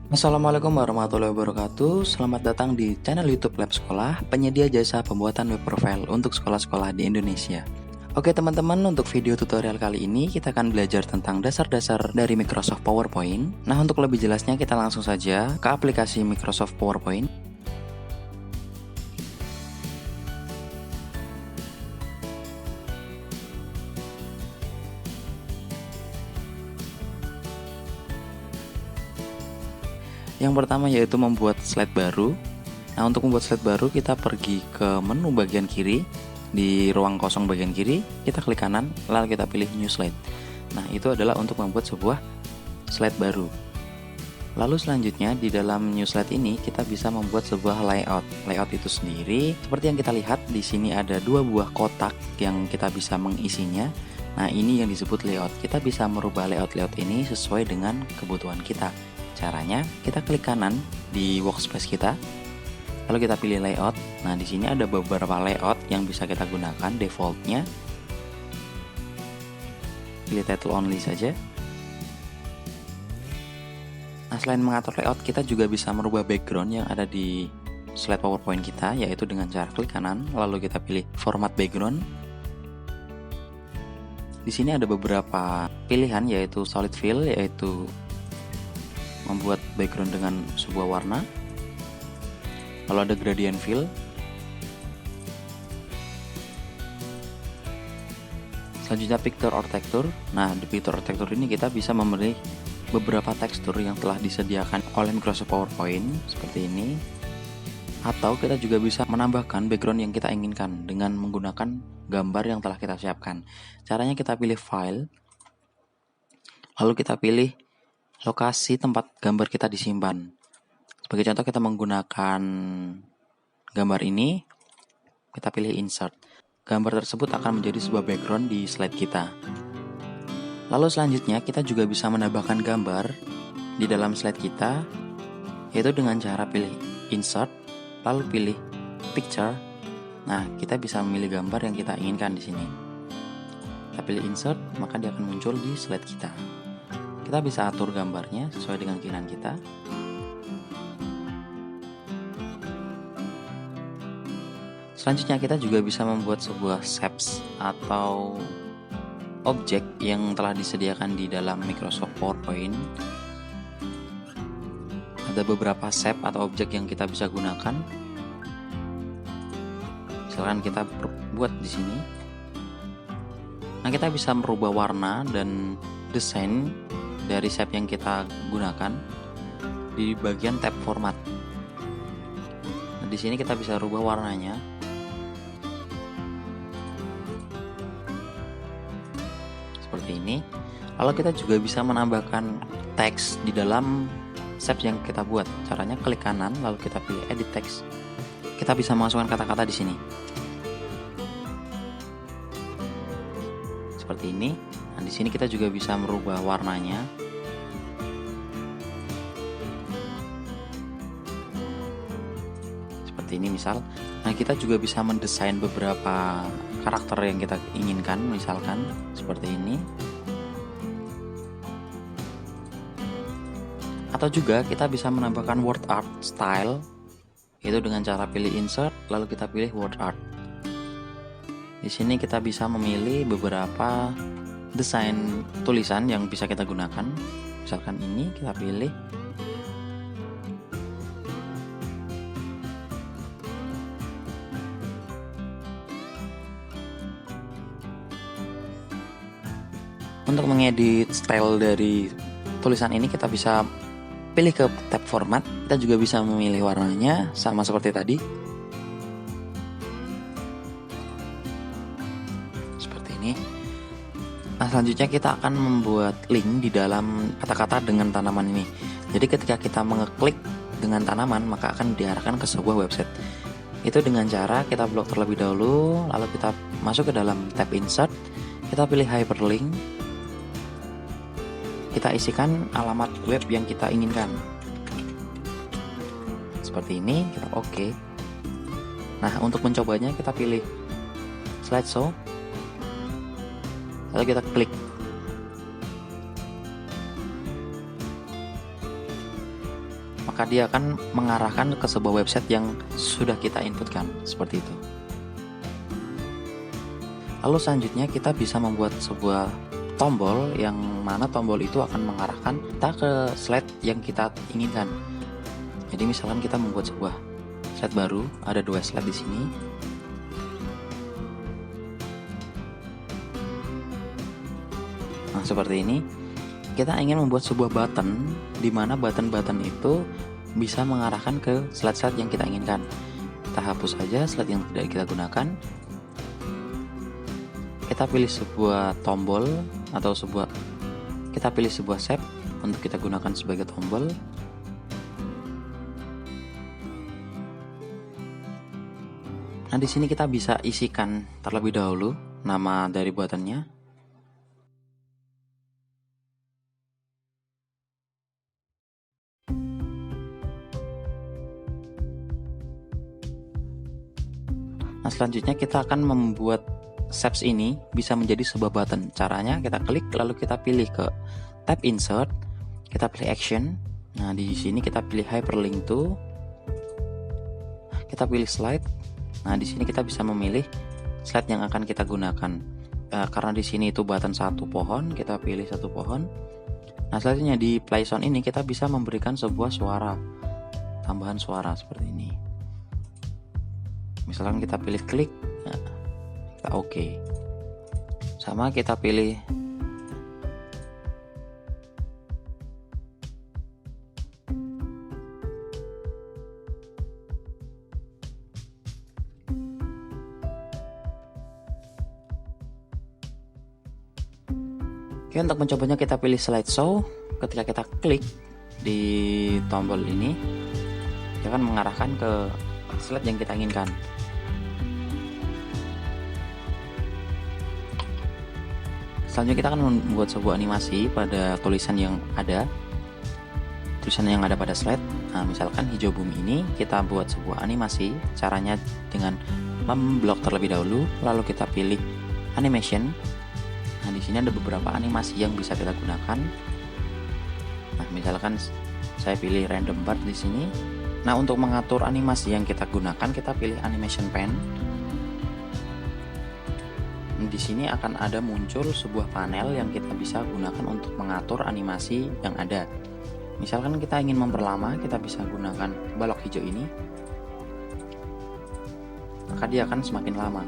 Assalamualaikum warahmatullahi wabarakatuh. Selamat datang di channel YouTube Lab Sekolah, penyedia jasa pembuatan web profile untuk sekolah-sekolah di Indonesia. Oke teman-teman, untuk video tutorial kali ini kita akan belajar tentang dasar-dasar dari Microsoft PowerPoint. Nah, untuk lebih jelasnya kita langsung saja ke aplikasi Microsoft PowerPoint. Yang pertama yaitu membuat slide baru. Nah, untuk membuat slide baru kita pergi ke menu bagian kiri. Di ruang kosong bagian kiri, kita klik kanan, lalu kita pilih New Slide. Nah, itu adalah untuk membuat sebuah slide baru. Lalu selanjutnya di dalam New Slide ini kita bisa membuat sebuah layout. Layout itu sendiri seperti yang kita lihat di sini ada dua buah kotak yang kita bisa mengisinya. Nah, ini yang disebut layout. Kita bisa merubah layout ini sesuai dengan kebutuhan kita. Caranya, kita klik kanan di workspace kita, lalu kita pilih layout. Nah, di sini ada beberapa layout yang bisa kita gunakan defaultnya. Pilih title only saja. Nah, selain mengatur layout, kita juga bisa merubah background yang ada di slide PowerPoint kita, yaitu dengan cara klik kanan, lalu kita pilih format background. Di sini ada beberapa pilihan, yaitu solid fill, yaitu membuat background dengan sebuah warna. Lalu ada gradient fill. Selanjutnya picture or texture. Nah, di picture or texture ini kita bisa memilih beberapa tekstur yang telah disediakan oleh Microsoft PowerPoint seperti ini. Atau kita juga bisa menambahkan background yang kita inginkan dengan menggunakan gambar yang telah kita siapkan. Caranya kita pilih file, lalu kita pilih lokasi tempat gambar kita disimpan. Sebagai contoh kita menggunakan gambar ini, kita pilih insert. Gambar tersebut akan menjadi sebuah background di slide kita. Lalu selanjutnya kita juga bisa menambahkan gambar di dalam slide kita, yaitu dengan cara pilih insert, lalu pilih picture. Nah, kita bisa memilih gambar yang kita inginkan di sini. Kita pilih insert, maka dia akan muncul di slide kita. Kita bisa atur gambarnya sesuai dengan keinginan kita. Selanjutnya kita juga bisa membuat sebuah shapes atau objek yang telah disediakan di dalam Microsoft PowerPoint. Ada beberapa shape atau objek yang kita bisa gunakan. Misalkan kita buat di sini. Nah, kita bisa merubah warna dan desain dari shape yang kita gunakan di bagian tab format. Nah, di sini kita bisa rubah warnanya. Seperti ini. Lalu kita juga bisa menambahkan teks di dalam shape yang kita buat. Caranya klik kanan lalu kita pilih edit text. Kita bisa masukkan kata-kata di sini. Seperti ini. Nah, di sini kita juga bisa merubah warnanya. Seperti ini misal. Nah, kita juga bisa mendesain beberapa karakter yang kita inginkan, misalkan seperti ini. Atau juga kita bisa menambahkan word art style, yaitu dengan cara pilih insert, lalu kita pilih word art. Di sini kita bisa memilih beberapa desain tulisan yang bisa kita gunakan. Misalkan ini kita pilih. Untuk mengedit style dari tulisan ini kita bisa pilih ke tab format. Kita juga bisa memilih warnanya sama seperti tadi. Seperti ini. Nah, selanjutnya kita akan membuat link di dalam kata-kata dengan tanaman ini. Jadi ketika kita mengeklik dengan tanaman, maka akan diarahkan ke sebuah website. Itu dengan cara kita blok terlebih dahulu, lalu kita masuk ke dalam tab insert, kita pilih hyperlink, kita isikan alamat web yang kita inginkan. Seperti ini, kita oke. Nah, untuk mencobanya kita pilih slideshow, lalu kita klik. maka dia akan mengarahkan ke sebuah website yang sudah kita inputkan, seperti itu. Lalu selanjutnya kita bisa membuat sebuah tombol yang mana tombol itu akan mengarahkan kita ke slide yang kita inginkan. Jadi misalkan kita membuat sebuah slide baru, ada 2 slide di sini. Nah, seperti ini. Kita ingin membuat sebuah button di mana button-button itu bisa mengarahkan ke slide-slide yang kita inginkan. Kita hapus saja slide yang tidak kita gunakan. Kita pilih sebuah tombol atau kita pilih sebuah shape untuk kita gunakan sebagai tombol. Nah, di sini kita bisa isikan terlebih dahulu nama dari buttonnya. Nah, selanjutnya kita akan membuat shapes ini bisa menjadi sebuah button. Caranya kita klik lalu kita pilih ke tab insert, kita pilih action. Nah, di sini kita pilih hyperlink to. Kita pilih slide. Nah, di sini kita bisa memilih slide yang akan kita gunakan. Karena di sini itu button 1 pohon, kita pilih 1 pohon. Nah, selanjutnya di play sound ini kita bisa memberikan sebuah suara, tambahan suara seperti ini. Misalkan kita pilih klik, nah, kita oke. Sama kita pilih Oke, untuk mencobanya kita pilih slideshow. Ketika kita klik di tombol ini, dia akan mengarahkan ke slide yang kita inginkan. Selanjutnya kita akan membuat sebuah animasi pada tulisan yang ada pada slide. Nah, misalkan hijau bumi ini kita buat sebuah animasi. Caranya dengan memblok terlebih dahulu, lalu kita pilih animation. Nah, di sini ada beberapa animasi yang bisa kita gunakan. Nah, misalkan saya pilih random bar di sini. Nah, untuk mengatur animasi yang kita gunakan, kita pilih animation pen. Di sini akan ada muncul sebuah panel yang kita bisa gunakan untuk mengatur animasi yang ada. Misalkan kita ingin memperlama, kita bisa gunakan balok hijau ini. Maka dia akan semakin lama.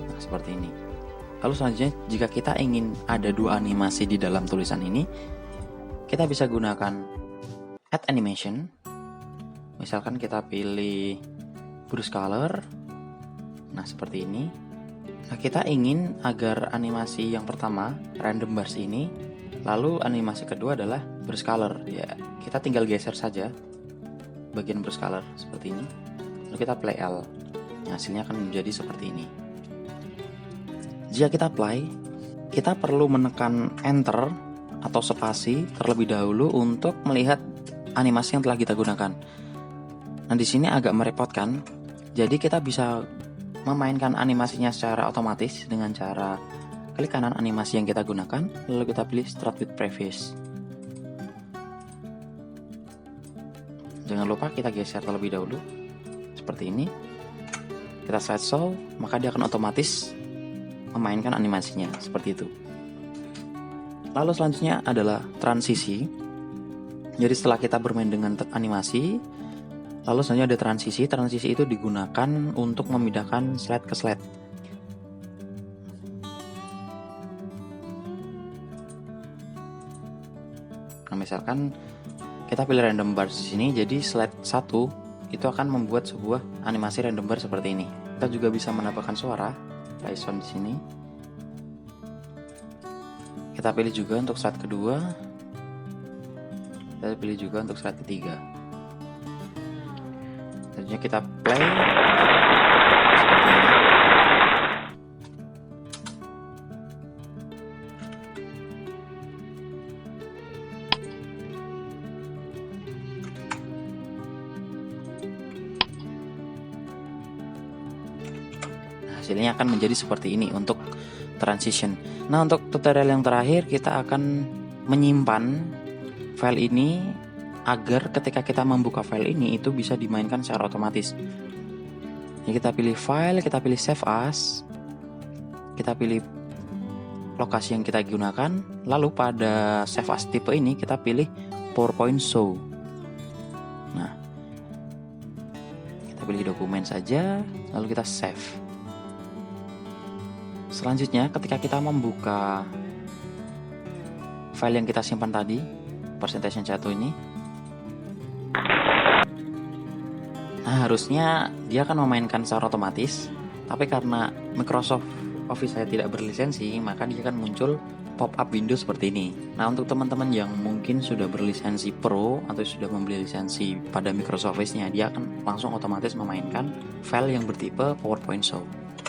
Nah, seperti ini. Lalu selanjutnya, jika kita ingin ada 2 animasi di dalam tulisan ini, kita bisa gunakan add animation. Misalkan kita pilih brush color. Nah, seperti ini. Nah, kita ingin agar animasi yang pertama, random bars ini, lalu animasi kedua adalah brush color. Ya, kita tinggal geser saja bagian brush color seperti ini. Lalu kita play L. Nah, hasilnya akan menjadi seperti ini. Jika kita play, kita perlu menekan enter atau spasi terlebih dahulu untuk melihat animasi yang telah kita gunakan. Nah, di sini agak merepotkan. Jadi kita bisa memainkan animasinya secara otomatis dengan cara klik kanan animasi yang kita gunakan, lalu kita pilih Start with Previous. Jangan lupa kita geser terlebih dahulu seperti ini. Kita slideshow, maka dia akan otomatis memainkan animasinya seperti itu. Lalu selanjutnya adalah transisi. Jadi setelah kita bermain dengan animasi, lalu selanjutnya ada transisi. Transisi itu digunakan untuk memindahkan slide ke slide. Nah, misalkan kita pilih random bar di sini, jadi slide 1 itu akan membuat sebuah animasi random bar seperti ini. Kita juga bisa menambahkan suara, play sound di sini. Kita pilih juga untuk slide kedua. Kita pilih juga untuk slide ketiga. Selanjutnya kita play seperti ini. Hasilnya akan menjadi seperti ini untuk transition. Nah, untuk tutorial yang terakhir kita akan menyimpan file ini agar ketika kita membuka file ini itu bisa dimainkan secara otomatis. Ya, kita pilih file, kita pilih save as, kita pilih lokasi yang kita gunakan, lalu pada save as tipe ini kita pilih PowerPoint Show. Nah, kita pilih dokumen saja, lalu kita save. Selanjutnya ketika kita membuka file yang kita simpan tadi, presentation 1 ini, nah harusnya dia akan memainkan secara otomatis, tapi karena Microsoft Office saya tidak berlisensi, maka dia akan muncul pop-up window seperti ini. Nah, untuk teman-teman yang mungkin sudah berlisensi Pro atau sudah membeli lisensi pada Microsoft Office-nya, dia akan langsung otomatis memainkan file yang bertipe PowerPoint Show.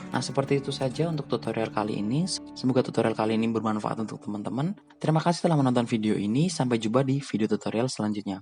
Nah, seperti itu saja untuk tutorial kali ini. Semoga tutorial kali ini bermanfaat untuk teman-teman. Terima kasih telah menonton video ini. Sampai jumpa di video tutorial selanjutnya.